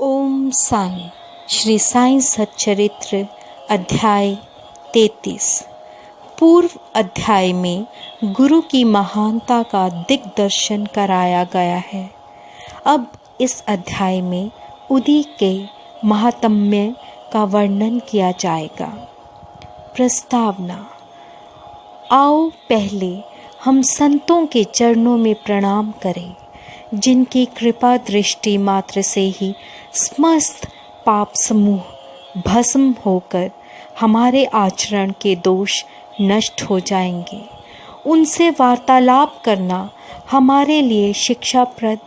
ओम साईं। श्री साईं सच्चरित्र अध्याय 33। पूर्व अध्याय में गुरु की महानता का दिग्दर्शन कराया गया है। अब इस अध्याय में उदी के महात्म्य का वर्णन किया जाएगा। प्रस्तावना। आओ पहले हम संतों के चरणों में प्रणाम करें, जिनकी कृपा दृष्टि मात्र से ही समस्त पाप समूह भस्म होकर हमारे आचरण के दोष नष्ट हो जाएंगे। उनसे वार्तालाप करना हमारे लिए शिक्षाप्रद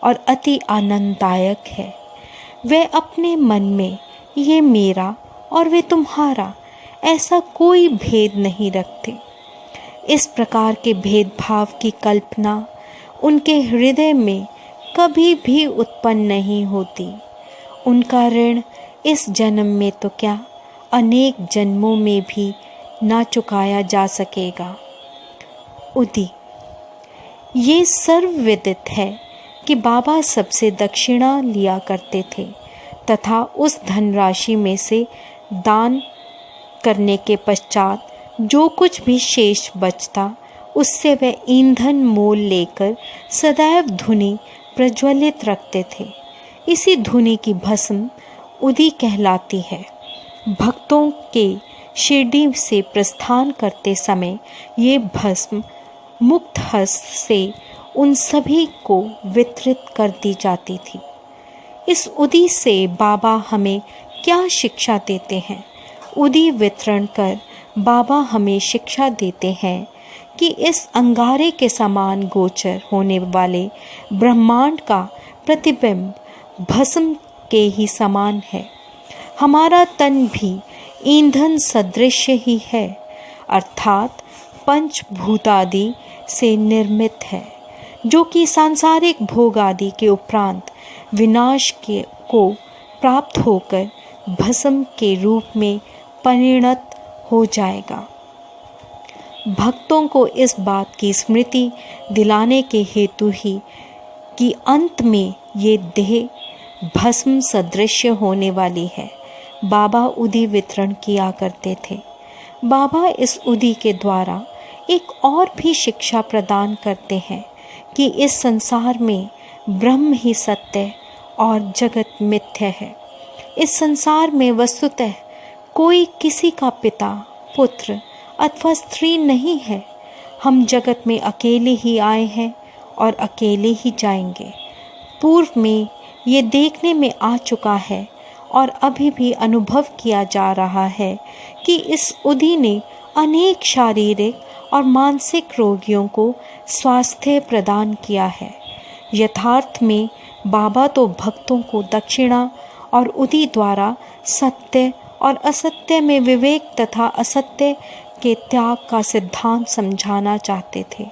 और अति आनंददायक है। वे अपने मन में ये मेरा और वे तुम्हारा ऐसा कोई भेद नहीं रखते। इस प्रकार के भेदभाव की कल्पना उनके हृदय में कभी भी उत्पन्न नहीं होती। उनका ऋण इस जन्म में तो क्या, अनेक जन्मों में भी ना चुकाया जा सकेगा। उदी। ये सर्वविदित है कि बाबा सबसे दक्षिणा लिया करते थे तथा उस धनराशि में से दान करने के पश्चात जो कुछ भी शेष बचता उससे वे ईंधन मोल लेकर सदैव धुनी प्रज्वलित रखते थे। इसी धुनी की भस्म उदी कहलाती है। भक्तों के शिरडी से प्रस्थान करते समय ये भस्म मुक्त हस्त से उन सभी को वितरित कर दी जाती थी। इस उदी से बाबा हमें क्या शिक्षा देते हैं? उदी वितरण कर बाबा हमें शिक्षा देते हैं कि इस अंगारे के समान गोचर होने वाले ब्रह्मांड का प्रतिबिंब भस्म के ही समान है। हमारा तन भी ईंधन सदृश ही है, अर्थात पंचभूतादि से निर्मित है, जो कि सांसारिक भोग आदि के उपरांत विनाश को प्राप्त होकर भस्म के रूप में परिणत हो जाएगा। भक्तों को इस बात की स्मृति दिलाने के हेतु ही कि अंत में ये देह भस्म सदृश होने वाली है, बाबा उदी वितरण किया करते थे। बाबा इस उदी के द्वारा एक और भी शिक्षा प्रदान करते हैं कि इस संसार में ब्रह्म ही सत्य और जगत मिथ्या है। इस संसार में वस्तुतः कोई किसी का पिता, पुत्र अथवा स्त्री नहीं है। हम जगत में अकेले ही आए हैं और अकेले ही जाएंगे। पूर्व में ये देखने में आ चुका है और अभी भी अनुभव किया जा रहा है कि इस उदी ने अनेक शारीरिक और मानसिक रोगियों को स्वास्थ्य प्रदान किया है। यथार्थ में बाबा तो भक्तों को दक्षिणा और उदी द्वारा सत्य और असत्य में विवेक तथा असत्य के त्याग का सिद्धांत समझाना चाहते थे।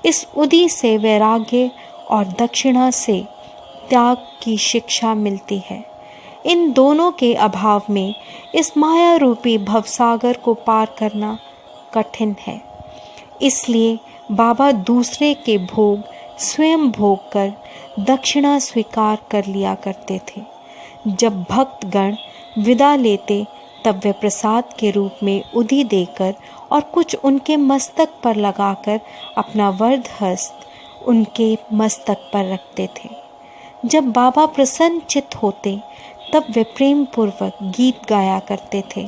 इस उदी से वैराग्य और दक्षिणा से त्याग की शिक्षा मिलती है। इन दोनों के अभाव में इस माया रूपी भवसागर को पार करना कठिन है। इसलिए बाबा दूसरे के भोग स्वयं भोग कर दक्षिणा स्वीकार कर लिया करते थे। जब भक्तगण विदा लेते तब वे प्रसाद के रूप में उदी देकर और कुछ उनके मस्तक पर लगाकर अपना वरद हस्त उनके मस्तक पर रखते थे। जब बाबा प्रसन्नचित्त होते तब वे प्रेम पूर्वक गीत गाया करते थे।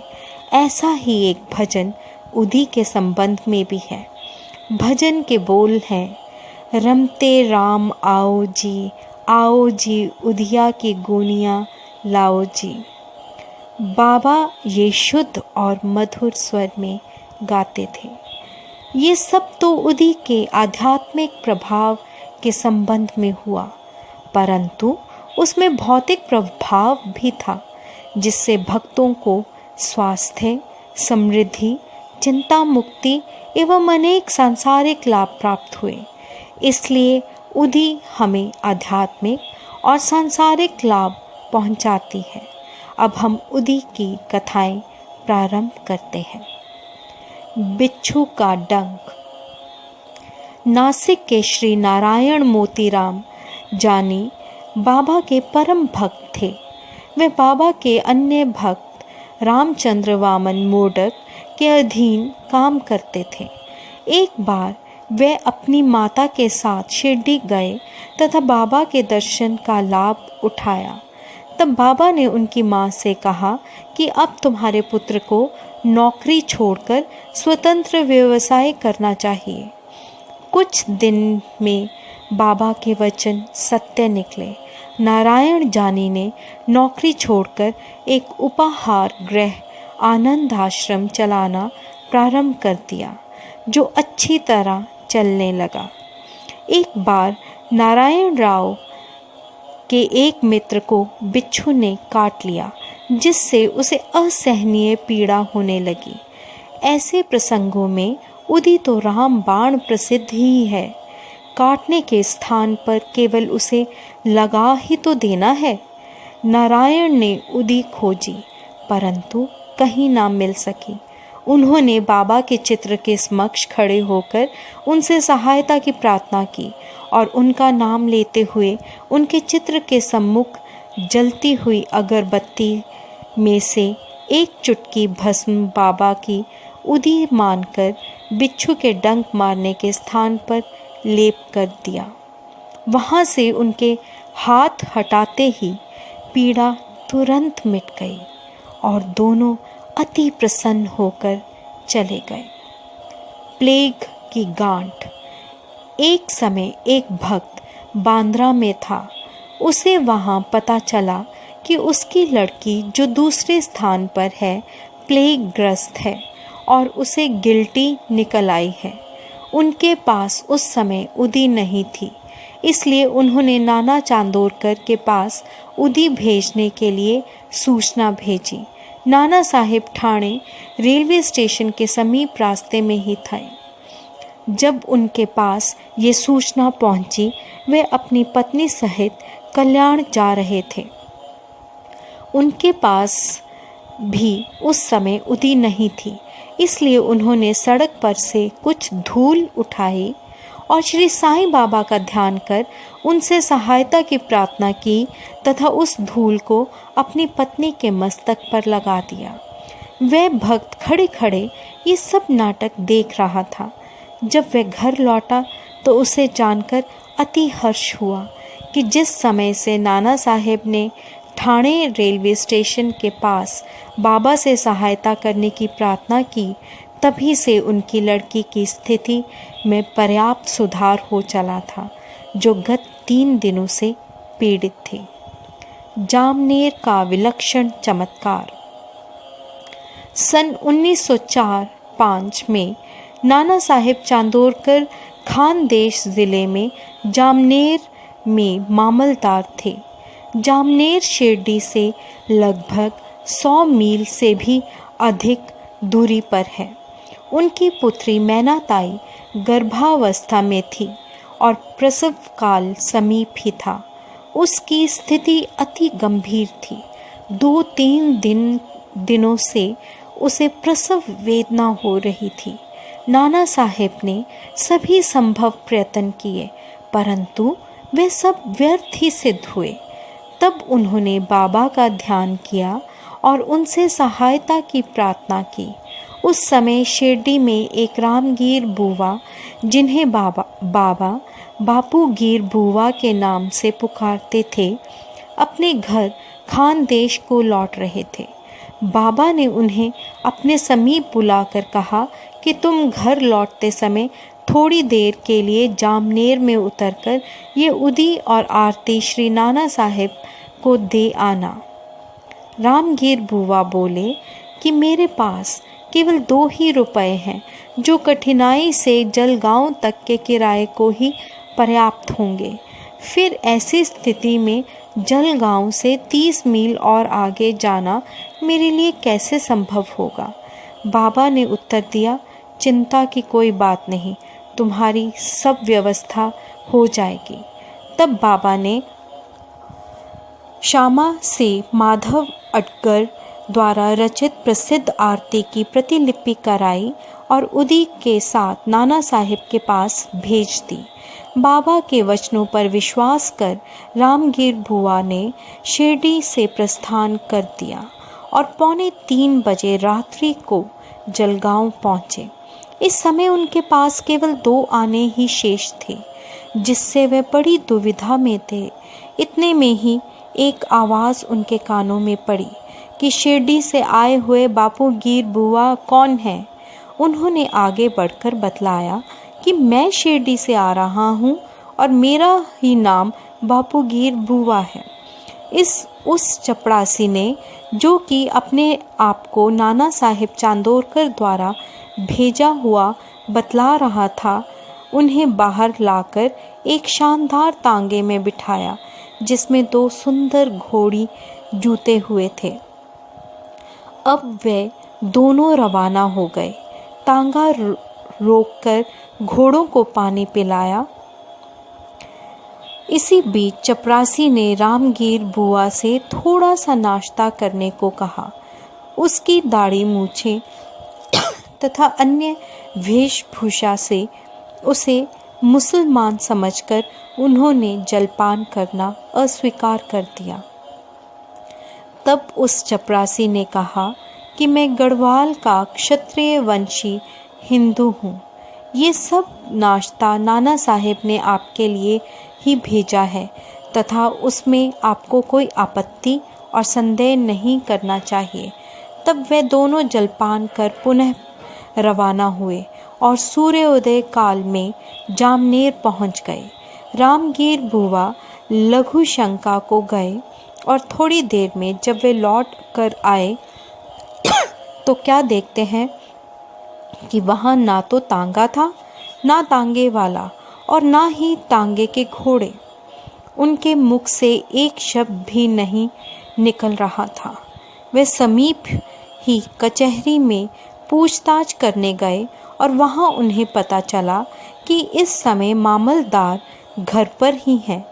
ऐसा ही एक भजन उदी के संबंध में भी है। भजन के बोल हैं, रमते राम आओ जी उदिया की गोनियाँ लाओ जी। बाबा ये शुद्ध और मधुर स्वर में गाते थे। ये सब तो उदी के आध्यात्मिक प्रभाव के संबंध में हुआ, परंतु उसमें भौतिक प्रभाव भी था, जिससे भक्तों को स्वास्थ्य, समृद्धि, चिंता मुक्ति एवं अनेक सांसारिक लाभ प्राप्त हुए। इसलिए उदी हमें आध्यात्मिक और सांसारिक लाभ पहुंचाती है। अब हम उदी की कथाएं प्रारंभ करते हैं। बिच्छू का डंक। नासिक के श्री नारायण मोतीराम जानी बाबा के परम भक्त थे। वे बाबा के अन्य भक्त रामचंद्र वामन मोडक के अधीन काम करते थे। एक बार वे अपनी माता के साथ शिरडी गए तथा बाबा के दर्शन का लाभ उठाया। तब बाबा ने उनकी माँ से कहा कि अब तुम्हारे पुत्र को नौकरी छोड़कर स्वतंत्र व्यवसाय करना चाहिए। कुछ दिन में बाबा के वचन सत्य निकले। नारायण जानी ने नौकरी छोड़कर एक उपाहार गृह आनंद आश्रम चलाना प्रारंभ कर दिया, जो अच्छी तरह चलने लगा। एक बार नारायण राव के एक मित्र को बिच्छू ने काट लिया, जिससे उसे असहनीय पीड़ा होने लगी। ऐसे प्रसंगों में उदी तो रामबाण प्रसिद्ध ही है। काटने के स्थान पर केवल उसे लगा ही तो देना है। नारायण ने उदी खोजी, परंतु कहीं ना मिल सकी। उन्होंने बाबा के चित्र के समक्ष खड़े होकर उनसे सहायता की प्रार्थना की और उनका नाम लेते हुए उनके चित्र के सम्मुख जलती हुई अगरबत्ती में से एक चुटकी भस्म बाबा की उदी मानकर बिच्छू के डंक मारने के स्थान पर लेप कर दिया। वहाँ से उनके हाथ हटाते ही पीड़ा तुरंत मिट गई और दोनों अति प्रसन्न होकर चले गए। प्लेग की गांठ। एक समय एक भक्त बांद्रा में था। उसे वहाँ पता चला कि उसकी लड़की जो दूसरे स्थान पर है प्लेग ग्रस्त है और उसे गिल्टी निकल आई है। उनके पास उस समय उदी नहीं थी, इसलिए उन्होंने नाना चांदोरकर के पास उदी भेजने के लिए सूचना भेजी। नाना साहेब ठाणे रेलवे स्टेशन के समीप रास्ते में ही थे। जब उनके पास ये सूचना पहुंची, वे अपनी पत्नी सहित कल्याण जा रहे थे। उनके पास भी उस समय उदी नहीं थी, इसलिए उन्होंने सड़क पर से कुछ धूल उठाई और श्री साईं बाबा का ध्यान कर उनसे सहायता की प्रार्थना की तथा उस धूल को अपनी पत्नी के मस्तक पर लगा दिया। वह भक्त खड़े खड़े ये सब नाटक देख रहा था। जब वह घर लौटा तो उसे जानकर अति हर्ष हुआ कि जिस समय से नाना साहेब ने ठाणे रेलवे स्टेशन के पास बाबा से सहायता करने की प्रार्थना की, तभी से उनकी लड़की की स्थिति में पर्याप्त सुधार हो चला था, जो गत 3 दिनों से पीड़ित थी। जामनेर का विलक्षण चमत्कार। सन 1904-5 में नाना साहेब चांदोरकर खानदेश ज़िले में जामनेर में मामलदार थे। जामनेर शिरडी से लगभग 100 मील से भी अधिक दूरी पर है। उनकी पुत्री मैनाताई गर्भावस्था में थी और प्रसव काल समीप ही था। उसकी स्थिति अति गंभीर थी। 2-3 दिनों से उसे प्रसव वेदना हो रही थी। नाना साहेब ने सभी संभव प्रयत्न किए, परंतु वे सब व्यर्थ ही सिद्ध हुए। तब उन्होंने बाबा का ध्यान किया और उनसे सहायता की प्रार्थना की। उस समय शिरडी में एक रामगीर बुवा, जिन्हें बाबा बापूगीर बुवा के नाम से पुकारते थे, अपने घर खानदेश को लौट रहे थे। बाबा ने उन्हें अपने समीप बुलाकर कहा कि तुम घर लौटते समय थोड़ी देर के लिए जामनेर में उतरकर ये उदी और आरती श्री नाना साहेब को दे आना। रामगीर बुवा बोले कि मेरे पास केवल 2 ही रुपए हैं, जो कठिनाई से जलगांव तक के किराए को ही पर्याप्त होंगे। फिर ऐसी स्थिति में जलगांव से 30 मील और आगे जाना मेरे लिए कैसे संभव होगा। बाबा ने उत्तर दिया, चिंता की कोई बात नहीं, तुम्हारी सब व्यवस्था हो जाएगी। तब बाबा ने श्यामा से माधव अटकर द्वारा रचित प्रसिद्ध आरती की प्रतिलिपि कराई और उदी के साथ नाना साहेब के पास भेज दी। बाबा के वचनों पर विश्वास कर रामगीर बुआ ने शिरडी से प्रस्थान कर दिया और 2:45 बजे रात्रि को जलगांव पहुँचे। इस समय उनके पास केवल 2 आने ही शेष थे, जिससे वे बड़ी दुविधा में थे। इतने में ही एक आवाज़ उनके कानों में पड़ी कि शिरडी से आए हुए बापूगीर बुआ कौन है। उन्होंने आगे बढ़कर बतलाया कि मैं शिरडी से आ रहा हूँ और मेरा ही नाम बापूगीर बुआ है। उस चपड़ासी ने, जो कि अपने आप को नाना साहेब चांदोरकर द्वारा भेजा हुआ बतला रहा था, उन्हें बाहर लाकर एक शानदार तांगे में बिठाया जिसमें 2 सुंदर घोड़ी जूते हुए थे। अब वे दोनों रवाना हो गए। तांगा रोककर घोड़ों को पानी पिलाया। इसी बीच चपरासी ने रामगीर बुआ से थोड़ा सा नाश्ता करने को कहा। उसकी दाढ़ी मूछें तथा अन्य वेशभूषा से उसे मुसलमान समझकर उन्होंने जलपान करना अस्वीकार कर दिया। तब उस चपरासी ने कहा कि मैं गढ़वाल का क्षत्रिय वंशी हिंदू हूँ। ये सब नाश्ता नाना साहेब ने आपके लिए ही भेजा है तथा उसमें आपको कोई आपत्ति और संदेह नहीं करना चाहिए। तब वे दोनों जलपान कर पुनः रवाना हुए और सूर्योदय काल में जामनेर पहुंच गए। रामगीर बुआ लघु शंका को गए और थोड़ी देर में जब वे लौट कर आए तो क्या देखते हैं कि वहाँ ना तो तांगा था, ना तांगे वाला और ना ही तांगे के घोड़े। उनके मुख से एक शब्द भी नहीं निकल रहा था। वे समीप ही कचहरी में पूछताछ करने गए और वहाँ उन्हें पता चला कि इस समय मामलदार घर पर ही हैं।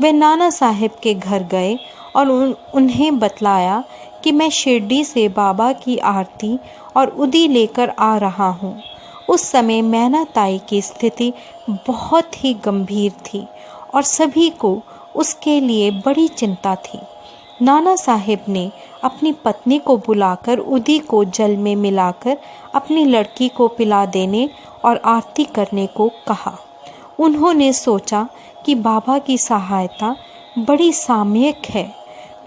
वे नाना साहेब के घर गए और उन्हें बतलाया कि मैं शिरडी से बाबा की आरती और उदी लेकर आ रहा हूँ। उस समय मैना ताई की स्थिति बहुत ही गंभीर थी और सभी को उसके लिए बड़ी चिंता थी। नाना साहेब ने अपनी पत्नी को बुलाकर उदी को जल में मिलाकर अपनी लड़की को पिला देने और आरती करने को कहा। उन्होंने सोचा कि बाबा की सहायता बड़ी सामयिक है।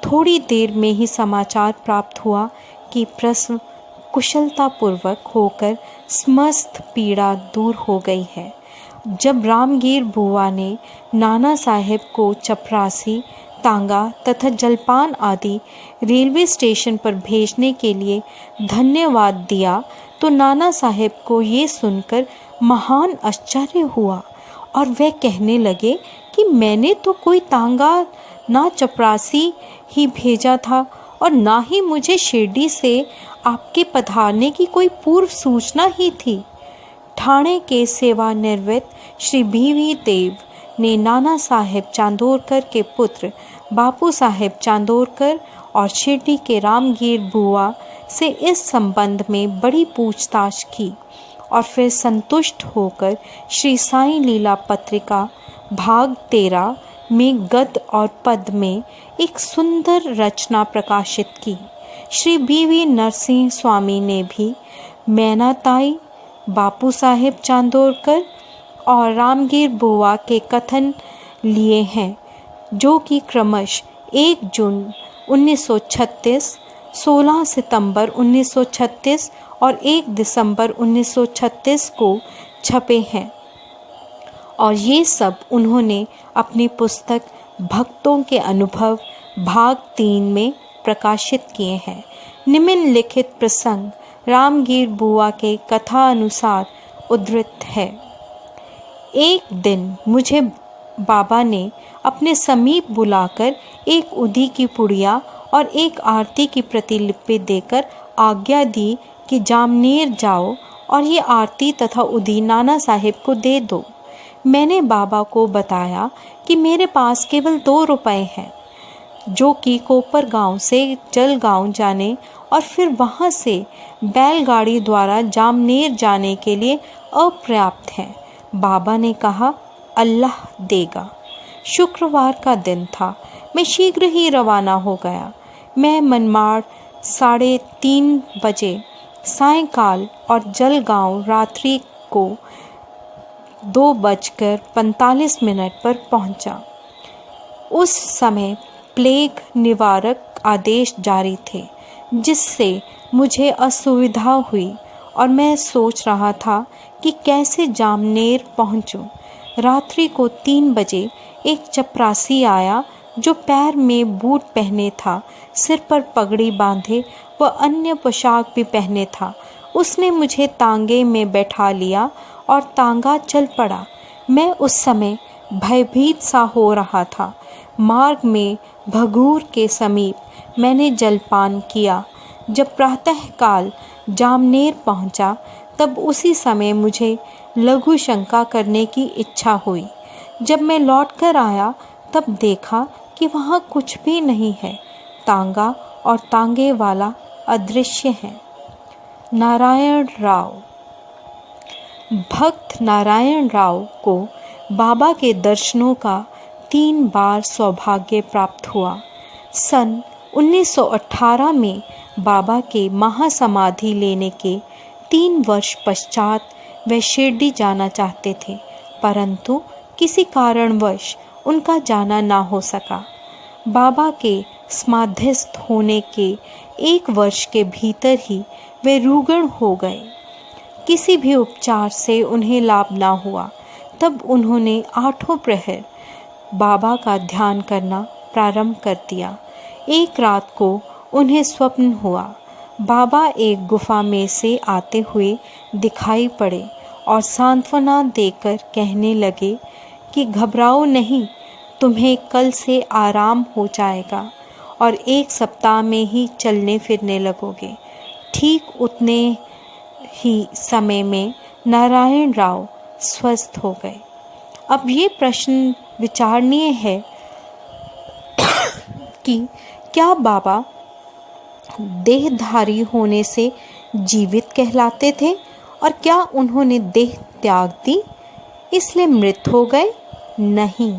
थोड़ी देर में ही समाचार प्राप्त हुआ कि प्रसव कुशलतापूर्वक होकर समस्त पीड़ा दूर हो गई है। जब रामगीर बुआ ने नाना साहेब को चपरासी, तांगा तथा जलपान आदि रेलवे स्टेशन पर भेजने के लिए धन्यवाद दिया तो नाना साहेब को ये सुनकर महान आश्चर्य हुआ और वे कहने लगे कि मैंने तो कोई तांगा ना चपरासी ही भेजा था और ना ही मुझे शिरडी से आपके पधारने की कोई पूर्व सूचना ही थी। ठाणे के सेवानिवृत्त श्री बीवी देव ने नाना साहेब चांदोरकर के पुत्र बापू साहेब चांदोरकर और शिरडी के रामगीर बुआ से इस संबंध में बड़ी पूछताछ की और फिर संतुष्ट होकर श्री साईं लीला पत्रिका भाग 13 में गद्य और पद में एक सुंदर रचना प्रकाशित की। श्री बीवी नरसिंह स्वामी ने भी मैना ताई, बापू साहेब चांदोरकर और रामगीर बुआ के कथन लिए हैं, जो कि क्रमश 1 जून 1936, 16 सितंबर 1936 और 1 दिसंबर 1936 को छपे हैं और ये सब उन्होंने अपनी पुस्तक भक्तों के अनुभव भाग 3 में प्रकाशित किए हैं। निम्नलिखित प्रसंग रामगीर बुआ के कथा अनुसार उद्धृत है। एक दिन मुझे बाबा ने अपने समीप बुलाकर एक उदी की पुड़िया और एक आरती की प्रतिलिपि देकर आज्ञा दी कि जामनेर जाओ और ये आरती तथा उदी नाना साहेब को दे दो। मैंने बाबा को बताया कि मेरे पास केवल 2 रुपए हैं, जो कि कोपर गांव से जलगांव जाने और फिर वहां से बैलगाड़ी द्वारा जामनेर जाने के लिए अपर्याप्त हैं। बाबा ने कहा, अल्लाह देगा। शुक्रवार का दिन था। मैं शीघ्र ही रवाना हो गया। मैं मनमाड़ 3:30 बजे सायंकाल और जलगांव रात्रि को 2:45 पर पहुंचा। उस समय प्लेग निवारक आदेश जारी थे, जिससे मुझे असुविधा हुई और मैं सोच रहा था कि कैसे जामनेर पहुंचूं। रात्रि को 3 बजे एक चपरासी आया जो पैर में बूट पहने था, सिर पर पगड़ी बांधे व अन्य पोशाक भी पहने था। उसने मुझे तांगे में बैठा लिया और तांगा चल पड़ा। मैं उस समय भयभीत सा हो रहा था। मार्ग में भगूर के समीप मैंने जलपान किया। जब प्रातःकाल जामनेर पहुंचा, तब उसी समय मुझे लघु शंका करने की इच्छा हुई। जब मैं लौटकर आया, तब देखा कि वहाँ कुछ भी नहीं है। तांगा और तांगे वाला अदृश्य है। नारायण राव। भक्त नारायण राव को बाबा के दर्शनों का 3 बार सौभाग्य प्राप्त हुआ। सन 1918 में बाबा के महासमाधि लेने के 3 वर्ष पश्चात वे शिरडी जाना चाहते थे, परंतु किसी कारणवश उनका जाना ना हो सका। बाबा के समाधिस्थ होने के 1 वर्ष के भीतर ही वे रुग्ण हो गए। किसी भी उपचार से उन्हें लाभ ना हुआ। तब उन्होंने 8 प्रहर बाबा का ध्यान करना प्रारंभ कर दिया। एक रात को उन्हें स्वप्न हुआ। बाबा एक गुफा में से आते हुए दिखाई पड़े और सांत्वना देकर कहने लगे कि घबराओ नहीं, तुम्हें कल से आराम हो जाएगा और 1 सप्ताह में ही चलने फिरने लगोगे। ठीक उतने ही समय में नारायण राव स्वस्थ हो गए। अब ये प्रश्न विचारणीय है कि क्या बाबा देहधारी होने से जीवित कहलाते थे और क्या उन्होंने देह त्याग दी इसलिए मृत हो गए? नहीं,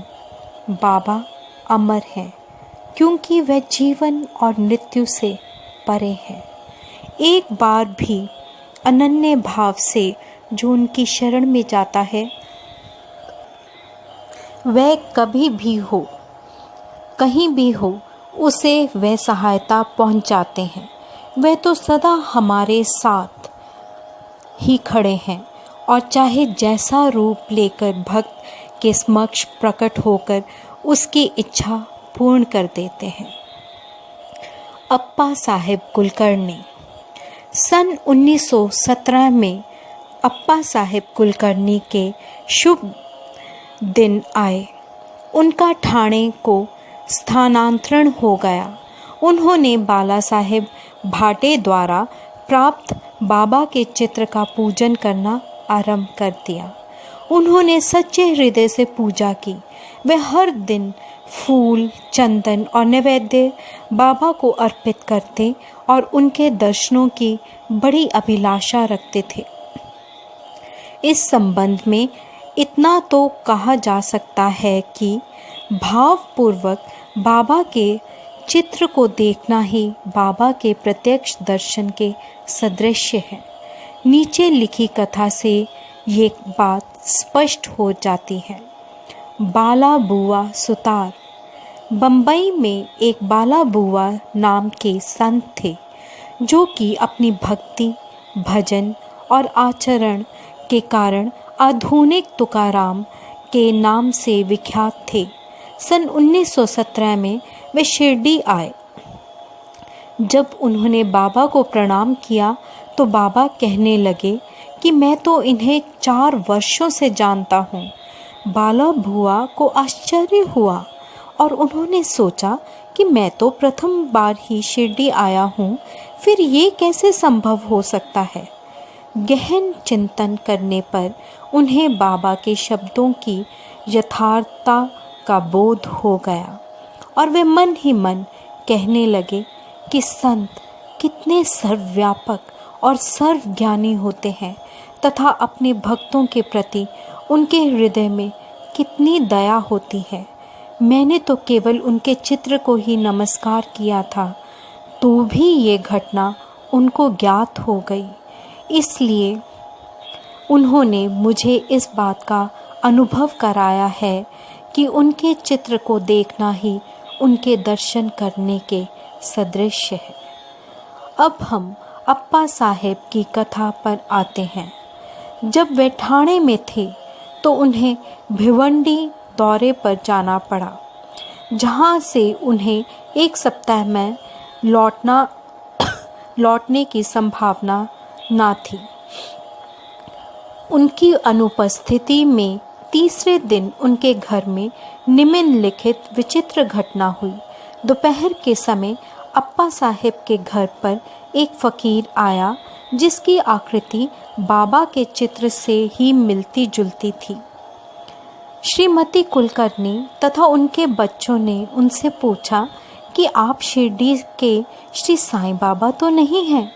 बाबा अमर हैं क्योंकि वह जीवन और मृत्यु से परे हैं। एक बार भी अनन्य भाव से जो उनकी शरण में जाता है, वह कभी भी हो, कहीं भी हो, उसे वह सहायता पहुंचाते हैं। वह तो सदा हमारे साथ ही खड़े हैं और चाहे जैसा रूप लेकर भक्त के समक्ष प्रकट होकर उसकी इच्छा पूर्ण कर देते हैं। अप्पा साहेब कुलकर्णी। सन 1917 में अप्पा साहेब कुलकर्णी के शुभ दिन आए। उनका ठाणे को स्थानांतरण हो गया। उन्होंने बाला साहेब भाटे द्वारा प्राप्त बाबा के चित्र का पूजन करना आरंभ कर दिया। उन्होंने सच्चे हृदय से पूजा की। वे हर दिन फूल, चंदन और नैवेद्य बाबा को अर्पित करते और उनके दर्शनों की बड़ी अभिलाषा रखते थे। इस संबंध में इतना तो कहा जा सकता है कि भावपूर्वक बाबा के चित्र को देखना ही बाबा के प्रत्यक्ष दर्शन के सदृश है। नीचे लिखी कथा से ये बात स्पष्ट हो जाती है। बाला बुआ सुतार। बम्बई में एक बाला बुआ नाम के संत थे जो कि अपनी भक्ति, भजन और आचरण के कारण आधुनिक तुकाराम के नाम से विख्यात थे। सन 1917 में वे शिरडी आए। जब उन्होंने बाबा को प्रणाम किया तो बाबा कहने लगे कि मैं तो इन्हें 4 वर्षों से जानता हूँ। बाला बुआ को आश्चर्य हुआ और उन्होंने सोचा कि मैं तो प्रथम बार ही शिरडी आया हूँ, फिर ये कैसे संभव हो सकता है। गहन चिंतन करने पर उन्हें बाबा के शब्दों की यथार्थता का बोध हो गया और वे मन ही मन कहने लगे कि संत कितने सर्वव्यापक और सर्वज्ञानी होते हैं तथा अपने भक्तों के प्रति उनके हृदय में कितनी दया होती है। मैंने तो केवल उनके चित्र को ही नमस्कार किया था, तो भी ये घटना उनको ज्ञात हो गई। इसलिए उन्होंने मुझे इस बात का अनुभव कराया है कि उनके चित्र को देखना ही उनके दर्शन करने के सदृश है। अब हम अप्पा साहेब की कथा पर आते हैं। जब वे ठाणे में थे तो उन्हें भिवंडी दौरे पर जाना पड़ा, जहाँ से उन्हें 1 सप्ताह में लौटने की संभावना न थी। उनकी अनुपस्थिति में तीसरे दिन उनके घर में निम्नलिखित विचित्र घटना हुई। दोपहर के समय अप्पा साहेब के घर पर एक फकीर आया, जिसकी आकृति बाबा के चित्र से ही मिलती जुलती थी। श्रीमती कुलकर्णी तथा उनके बच्चों ने उनसे पूछा कि आप शिरडी के श्री साईं बाबा तो नहीं हैं?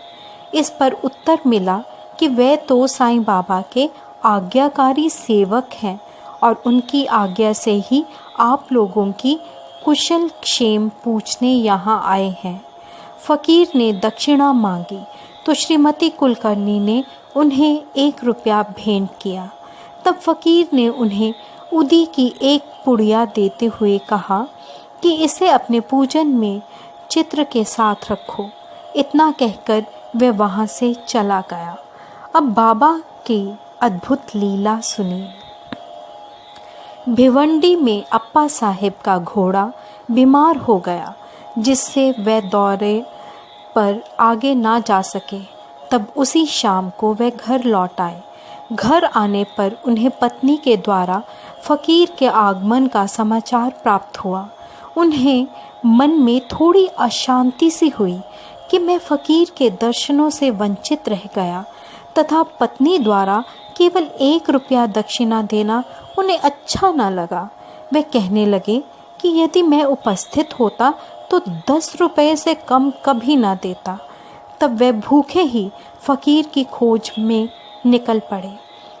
इस पर उत्तर मिला कि वे तो साईं बाबा के आज्ञाकारी सेवक हैं और उनकी आज्ञा से ही आप लोगों की कुशल क्षेम पूछने यहाँ आए हैं। फकीर ने दक्षिणा मांगी तो श्रीमती कुलकर्णी ने उन्हें 1 रुपया भेंट किया। तब फकीर ने उन्हें उदी की एक पुड़िया देते हुए कहा कि इसे अपने पूजन में चित्र के साथ रखो। इतना कहकर वह वहाँ से चला गया। अब बाबा की अद्भुत लीला सुनिए। भिवंडी में अप्पा साहेब का घोड़ा बीमार हो गया, जिससे वह दौरे पर आगे ना जा सके। तब उसी शाम को वह घर लौट आए। घर आने पर उन्हें पत्नी के द्वारा फकीर के आगमन का समाचार प्राप्त हुआ। उन्हें मन में थोड़ी अशांति सी हुई कि मैं फकीर के दर्शनों से वंचित रह गया तथा पत्नी द्वारा केवल 1 रुपया दक्षिणा देना उन्हें अच्छा न लगा। वे कहने लगे कि यदि मैं उपस्थित होता तो 10 रुपये से कम कभी न देता। तब वे भूखे ही फकीर की खोज में निकल पड़े।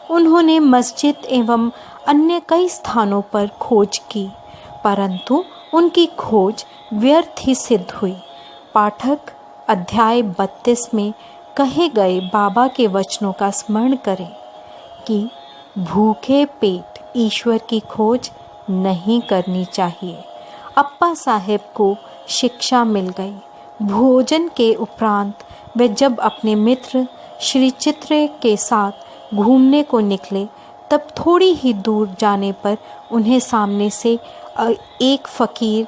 उन्होंने मस्जिद एवं अन्य कई स्थानों पर खोज की, परंतु उनकी खोज व्यर्थ ही सिद्ध हुई। पाठक अध्याय 32 में कहे गए बाबा के वचनों का स्मरण करें कि भूखे पेट ईश्वर की खोज नहीं करनी चाहिए। अप्पा साहेब को शिक्षा मिल गई। भोजन के उपरांत वे जब अपने मित्र श्री चित्रे के साथ घूमने को निकले, तब थोड़ी ही दूर जाने पर उन्हें सामने से एक फकीर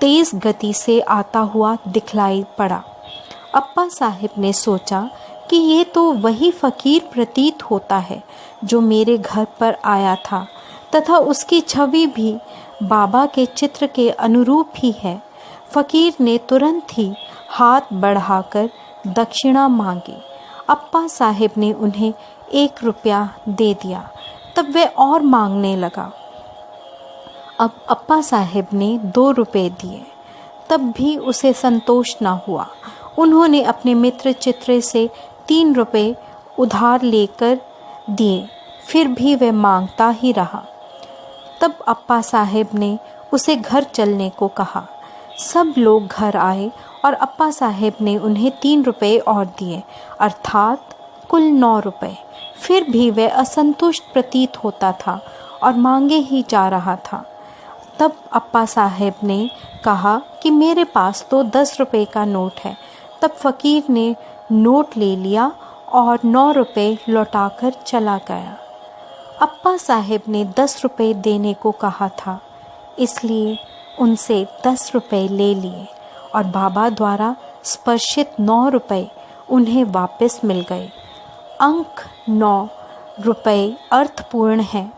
तेज गति से आता हुआ दिखलाई पड़ा। अप्पा साहेब ने सोचा कि ये तो वही फकीर प्रतीत होता है जो मेरे घर पर आया था, तथा उसकी छवि भी बाबा के चित्र के अनुरूप ही है। फकीर ने तुरंत ही हाथ बढ़ाकर दक्षिणा मांगी। अप्पा साहेब ने उन्हें 1 रुपया दे दिया। तब वे और मांगने लगा। अब अप्पा साहेब ने 2 रुपये दिए, तब भी उसे संतोष न हुआ। उन्होंने अपने मित्र चित्रे से 3 रुपये उधार लेकर दिए, फिर भी वह मांगता ही रहा। तब अप्पा साहेब ने उसे घर चलने को कहा। सब लोग घर आए और अप्पा साहेब ने उन्हें 3 रुपये और दिए, अर्थात कुल 9 रुपये। फिर भी वह असंतुष्ट प्रतीत होता था और मांगे ही जा रहा था। तब अप्पा साहेब ने कहा कि मेरे पास तो 10 रुपये का नोट है। तब फकीर ने नोट ले लिया और 9 रुपये लौटाकर चला गया। अप्पा साहेब ने 10 रुपये देने को कहा था, इसलिए उनसे 10 रुपये ले लिए और बाबा द्वारा स्पर्शित 9 रुपये उन्हें वापस मिल गए। अंक 9 रुपये अर्थपूर्ण हैं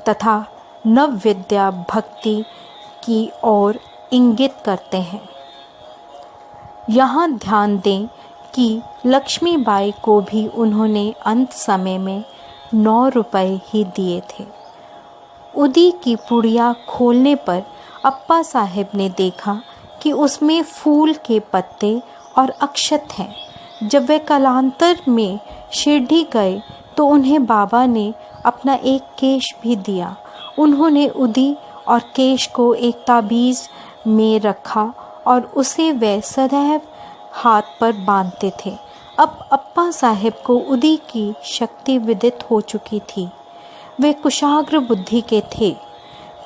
तथा नव विद्या भक्ति की ओर इंगित करते हैं। यहाँ ध्यान दें कि लक्ष्मीबाई को भी उन्होंने अंत समय में 9 रुपये ही दिए थे। उदी की पुड़िया खोलने पर अप्पा साहेब ने देखा कि उसमें फूल के पत्ते और अक्षत हैं। जब वे कालांतर में शिरडी गए तो उन्हें बाबा ने अपना एक केश भी दिया उन्होंने उदी और केश को एक ताबीज़ में रखा और उसे वे सदैव हाथ पर बांधते थे। अब अप्पा साहेब को उदी की शक्ति विदित हो चुकी थी। वे कुशाग्र बुद्धि के थे।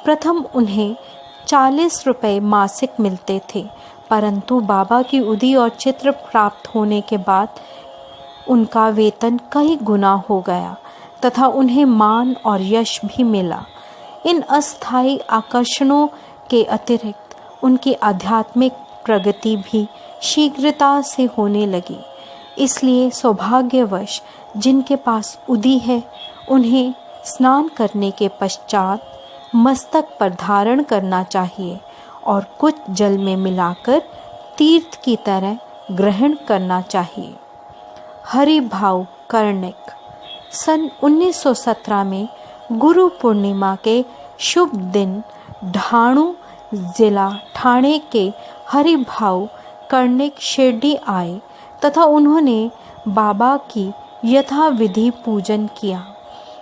प्रथम उन्हें 40 रुपये मासिक मिलते थे, परंतु बाबा की उदी और चित्र प्राप्त होने के बाद उनका वेतन कई गुना हो गया तथा उन्हें मान और यश भी मिला। इन अस्थायी आकर्षणों के अतिरिक्त उनकी आध्यात्मिक प्रगति भी शीघ्रता से होने लगी। इसलिए सौभाग्यवश जिनके पास उदी है, उन्हें स्नान करने के पश्चात मस्तक पर धारण करना चाहिए और कुछ जल में मिलाकर तीर्थ की तरह ग्रहण करना चाहिए। हरिभाव कर्णिक। सन 1917 में गुरु पूर्णिमा के शुभ दिन ढाणू जिला ठाणे के हरिभाव कर्णिक शिरडी आए तथा उन्होंने बाबा की यथाविधि पूजन किया।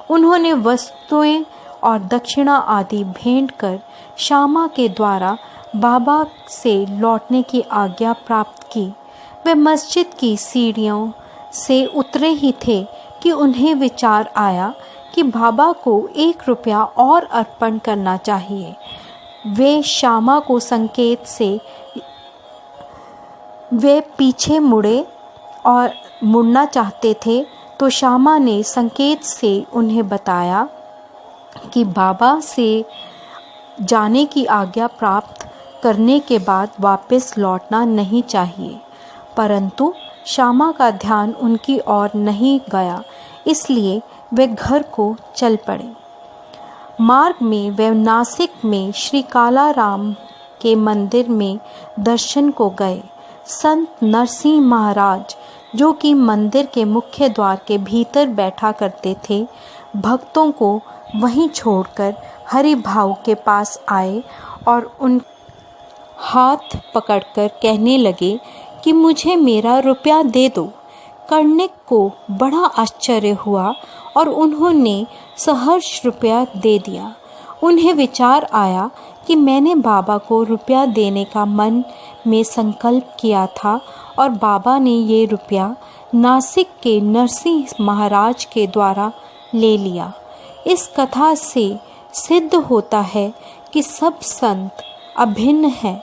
उन्होंने वस्तुएं और दक्षिणा आदि भेंट कर श्यामा के द्वारा बाबा से लौटने की आज्ञा प्राप्त की। वे मस्जिद की सीढ़ियों से उतरे ही थे कि उन्हें विचार आया कि बाबा को 1 रुपया और अर्पण करना चाहिए। वे श्यामा को संकेत से वे पीछे मुड़े और मुड़ना चाहते थे, तो श्यामा ने संकेत से उन्हें बताया कि बाबा से जाने की आज्ञा प्राप्त करने के बाद वापस लौटना नहीं चाहिए। परंतु श्यामा का ध्यान उनकी ओर नहीं गया, इसलिए वे घर को चल पड़े। मार्ग में वे नासिक में श्री कालाराम के मंदिर में दर्शन को गए। संत नरसिंह महाराज, जो कि मंदिर के मुख्य द्वार के भीतर बैठा करते थे, भक्तों को वहीं छोड़कर हरिभाव के पास आए और उन हाथ पकड़कर कहने लगे कि मुझे मेरा रुपया दे दो। कर्णिक को बड़ा आश्चर्य हुआ और उन्होंने सहर्ष रुपया दे दिया। उन्हें विचार आया कि मैंने बाबा को रुपया देने का मन में संकल्प किया था और बाबा ने ये रुपया नासिक के नरसिंह महाराज के द्वारा ले लिया। इस कथा से सिद्ध होता है कि सब संत अभिन्न हैं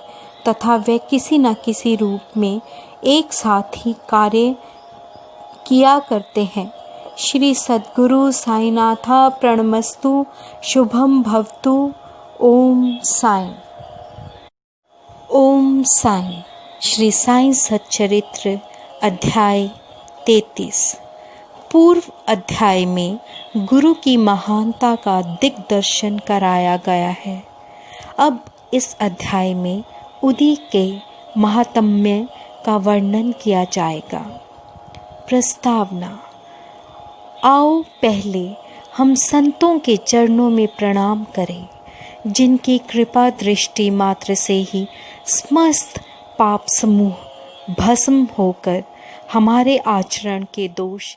तथा वे किसी न किसी रूप में एक साथ ही कार्य किया करते हैं। श्री सद्गुरु साईनाथा प्रणमस्तु। शुभम भवतु। ओम साई। ओम साई। श्री साई सच्चरित्र अध्याय 33। पूर्व अध्याय में गुरु की महानता का दिग्दर्शन कराया गया है। अब इस अध्याय में उदी के महात्म्य का वर्णन किया जाएगा। प्रस्तावना। आओ पहले हम संतों के चरणों में प्रणाम करें, जिनकी कृपा दृष्टि मात्र से ही समस्त पाप समूह भस्म होकर हमारे आचरण के दोष